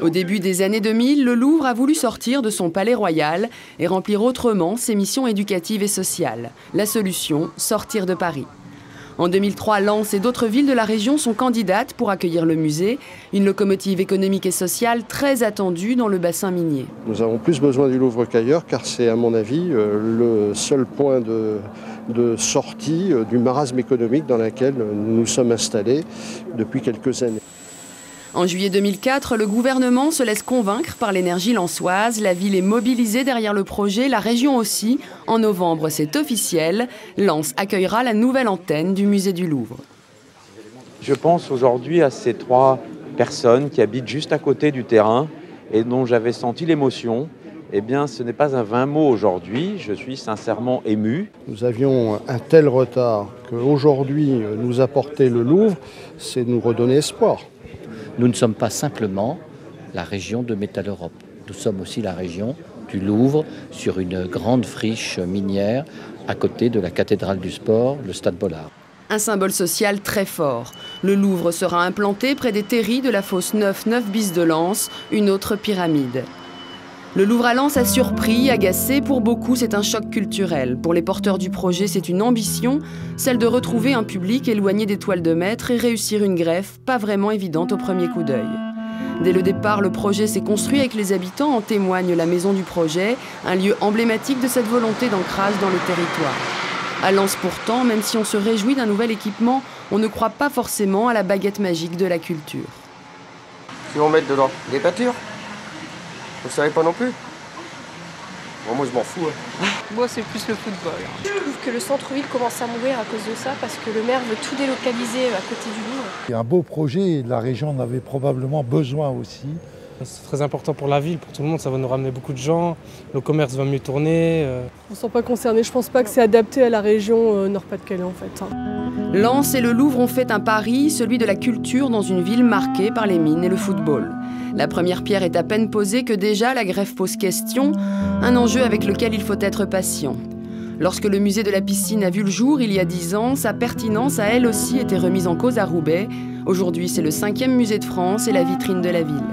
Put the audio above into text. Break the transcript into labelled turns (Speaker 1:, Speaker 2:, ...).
Speaker 1: Au début des années 2000, le Louvre a voulu sortir de son palais royal et remplir autrement ses missions éducatives et sociales. La solution, sortir de Paris. En 2003, Lens et d'autres villes de la région sont candidates pour accueillir le musée, une locomotive économique et sociale très attendue dans le bassin minier.
Speaker 2: Nous avons plus besoin du Louvre qu'ailleurs car c'est à mon avis le seul point de sortie du marasme économique dans lequel nous nous sommes installés depuis quelques années.
Speaker 1: En juillet 2004, le gouvernement se laisse convaincre par l'énergie lensoise. La ville est mobilisée derrière le projet, la région aussi. En novembre, c'est officiel. Lens accueillera la nouvelle antenne du musée du Louvre.
Speaker 3: Je pense aujourd'hui à ces 3 personnes qui habitent juste à côté du terrain et dont j'avais senti l'émotion. Eh bien, ce n'est pas un vain mot aujourd'hui, je suis sincèrement ému.
Speaker 2: Nous avions un tel retard qu'aujourd'hui, nous apporter le Louvre, c'est nous redonner espoir.
Speaker 4: Nous ne sommes pas simplement la région de Métal Europe. Nous sommes aussi la région du Louvre sur une grande friche minière à côté de la cathédrale du sport, le Stade Bollard.
Speaker 1: Un symbole social très fort. Le Louvre sera implanté près des terris de la fosse 9 bis de Lens, une autre pyramide. Le Louvre à Lens a surpris, agacé. Pour beaucoup, c'est un choc culturel. Pour les porteurs du projet, c'est une ambition, celle de retrouver un public éloigné des toiles de maître et réussir une greffe pas vraiment évidente au premier coup d'œil. Dès le départ, le projet s'est construit avec les habitants, en témoigne la maison du projet, un lieu emblématique de cette volonté d'ancrage dans le territoire. À Lens pourtant, même si on se réjouit d'un nouvel équipement, on ne croit pas forcément à la baguette magique de la culture.
Speaker 5: Qu'ils vont mettre dedans des peintures? Vous savez pas non plus? Bon, moi je m'en fous.
Speaker 6: Moi c'est plus le football.
Speaker 7: Je trouve que le centre-ville commence à mourir à cause de ça parce que le maire veut tout délocaliser à côté du Louvre.
Speaker 8: Il y a un beau projet et la région en avait probablement besoin aussi.
Speaker 9: C'est très important pour la ville, pour tout le monde, ça va nous ramener beaucoup de gens, le commerce va mieux tourner.
Speaker 6: On ne se sent pas concerné, je pense pas que c'est adapté à la région Nord-Pas-de-Calais en fait.
Speaker 1: Lens et le Louvre ont fait un pari, celui de la culture dans une ville marquée par les mines et le football. La première pierre est à peine posée que déjà la greffe pose question, un enjeu avec lequel il faut être patient. Lorsque le musée de la piscine a vu le jour il y a 10 ans, sa pertinence a elle aussi été remise en cause à Roubaix. Aujourd'hui, c'est le 5e musée de France et la vitrine de la ville.